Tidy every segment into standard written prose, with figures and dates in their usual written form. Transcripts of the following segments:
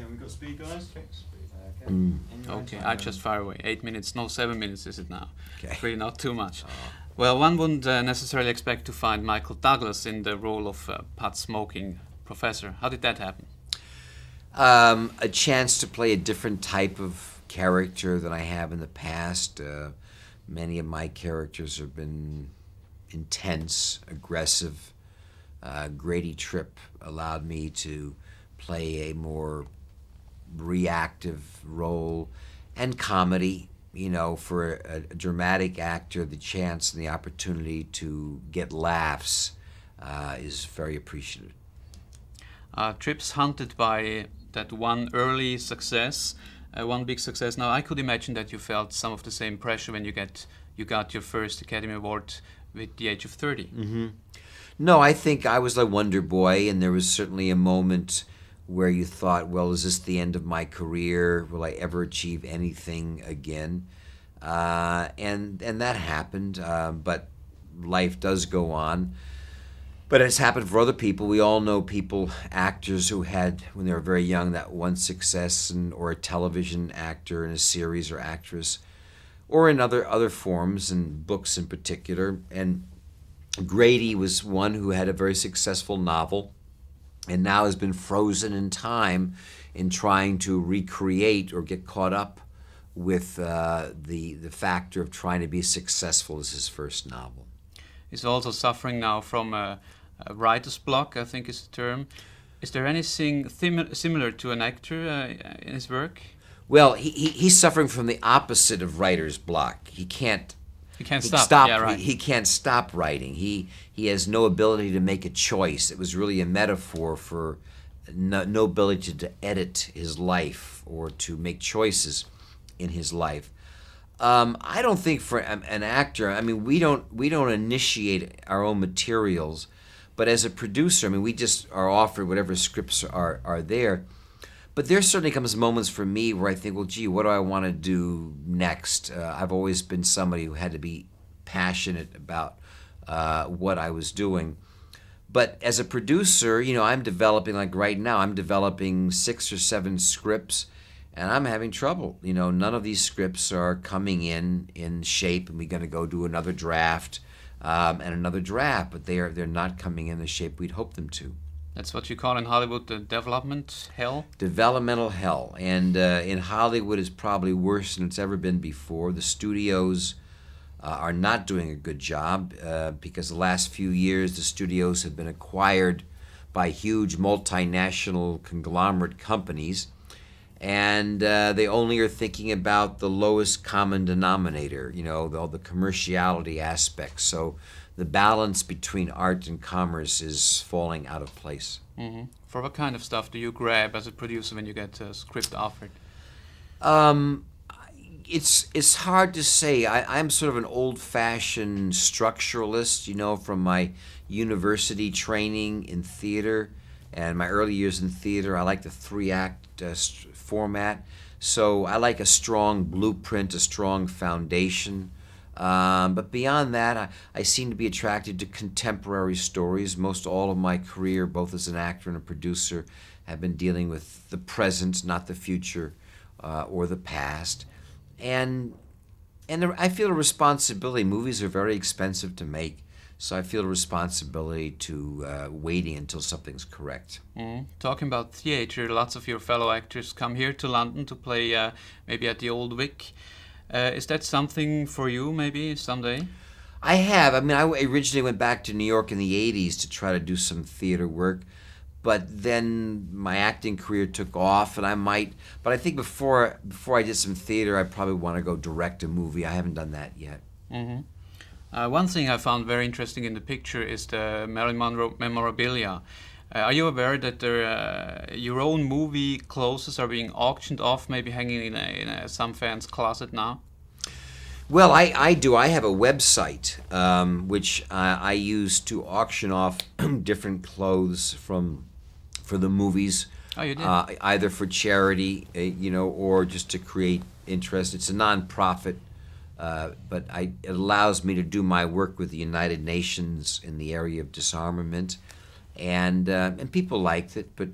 we got speed, guys? Okay, I just fire away. 8 minutes, no, 7 minutes is it now? Okay. Really not too much. Well, one wouldn't necessarily expect to find Michael Douglas in the role of pot-smoking professor. How did that happen? A chance to play a different type of character than I have in the past. Many of my characters have been intense, aggressive. Grady Tripp allowed me to play a more reactive role, and comedy. You know, for a dramatic actor, the chance and the opportunity to get laughs is very appreciated. Tripp's hunted by that one early success, one big success. Now, I could imagine that you felt some of the same pressure when you got your first Academy Award with the age of 30. Mm-hmm. No, I think I was a wonder boy, and there was certainly a moment where you thought, well, is this the end of my career? Will I ever achieve anything again? And that happened, but life does go on. But it's happened for other people. We all know people, actors who had, when they were very young, that one success, or a television actor in a series or actress, or in other forms, and books in particular. And Grady was one who had a very successful novel and now has been frozen in time in trying to recreate or get caught up with the factor of trying to be successful as his first novel. He's also suffering now from a writer's block, I think is the term. Is there anything similar to an actor in his work? Well, he's suffering from the opposite of writer's block. He can't stop. Yeah, right. He can't stop writing. He has no ability to make a choice. It was really a metaphor for no ability to edit his life or to make choices in his life. I don't think for an actor, I mean, we don't initiate our own materials, but as a producer, I mean, we just are offered whatever scripts are there. But there certainly comes moments for me where I think, well, gee, what do I want to do next? I've always been somebody who had to be passionate about what I was doing. But as a producer, you know, I'm developing, like right now, I'm developing 6 or 7 scripts, and I'm having trouble. You know, none of these scripts are coming in shape, and we're going to go do another draft and another draft, but they're not coming in the shape we'd hope them to. That's what you call in Hollywood the development hell? Developmental hell. And in Hollywood, it's probably worse than it's ever been before. The studios are not doing a good job because the last few years, the studios have been acquired by huge multinational conglomerate companies. And they only are thinking about the lowest common denominator, you know, all the commerciality aspects. So the balance between art and commerce is falling out of place. Mm-hmm. For what kind of stuff do you grab as a producer when you get a script offered? It's hard to say. I'm sort of an old-fashioned structuralist, you know, from my university training in theater and my early years in theater. I like the 3-act format. So I like a strong blueprint, a strong foundation. But beyond that, I seem to be attracted to contemporary stories. Most all of my career, both as an actor and a producer, have been dealing with the present, not the future or the past. And I feel a responsibility. Movies are very expensive to make, so I feel a responsibility to waiting until something's correct. Mm. Talking about theater, lots of your fellow actors come here to London to play maybe at the Old Vic. Is that something for you, maybe, someday? I have. I mean, I originally went back to New York in the 80s to try to do some theater work, but then my acting career took off, and but I think before I did some theater, I probably want to go direct a movie. I haven't done that yet. Mm-hmm. One thing I found very interesting in the picture is the Marilyn Monroe memorabilia. Are you aware that your own movie clothes are being auctioned off, maybe hanging in some fan's closet now? Well, I do. I have a website which I use to auction off different clothes for the movies. Oh, you did? Either for charity, you know, or just to create interest. It's a non-profit, but it allows me to do my work with the United Nations in the area of disarmament. and people liked it. But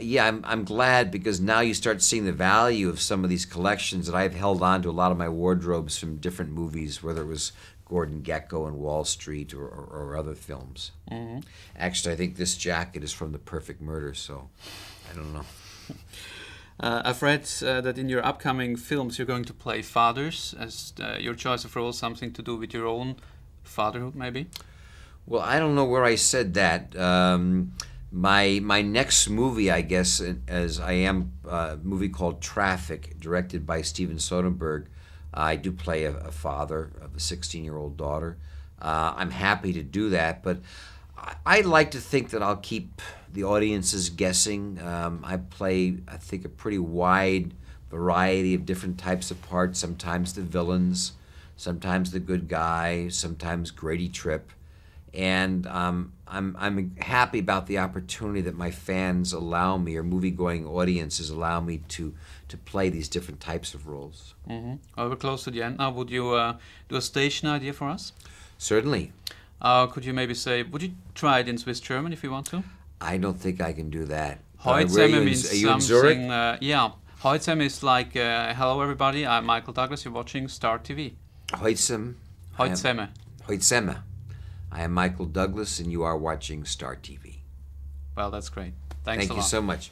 yeah, I'm glad, because now you start seeing the value of some of these collections that I've held on to a lot of my wardrobes from different movies, whether it was Gordon Gekko and Wall Street or other films. Actually, I think this jacket is from The Perfect Murder, so I don't know. I've read that in your upcoming films you're going to play fathers. As your choice of role something to do with your own fatherhood, maybe? Well, I don't know where I said that. My next movie, I guess, as I am a movie called Traffic, directed by Steven Soderbergh. I do play a father of a 16-year-old daughter. I'm happy to do that, but I like to think that I'll keep the audiences guessing. I play, I think, a pretty wide variety of different types of parts. Sometimes the villains, sometimes the good guy, sometimes Grady Tripp. And I'm happy about the opportunity that my fans allow me, or movie-going audiences allow me to play these different types of roles. Well, we're close to the end now. Would you do a station idea for us? Certainly. Could you maybe say, would you try it in Swiss German if you want to? I don't think I can do that. Heute Where are zusammen you means are you in something. Zurich? Yeah, heute zusammen is like hello everybody. I'm Michael Douglas. You're watching Star TV. Heute zusammen. Heute zusammen. Heute zusammen. I am Michael Douglas, and you are watching Star TV. Well, that's great. Thanks Thank a you lot. so much.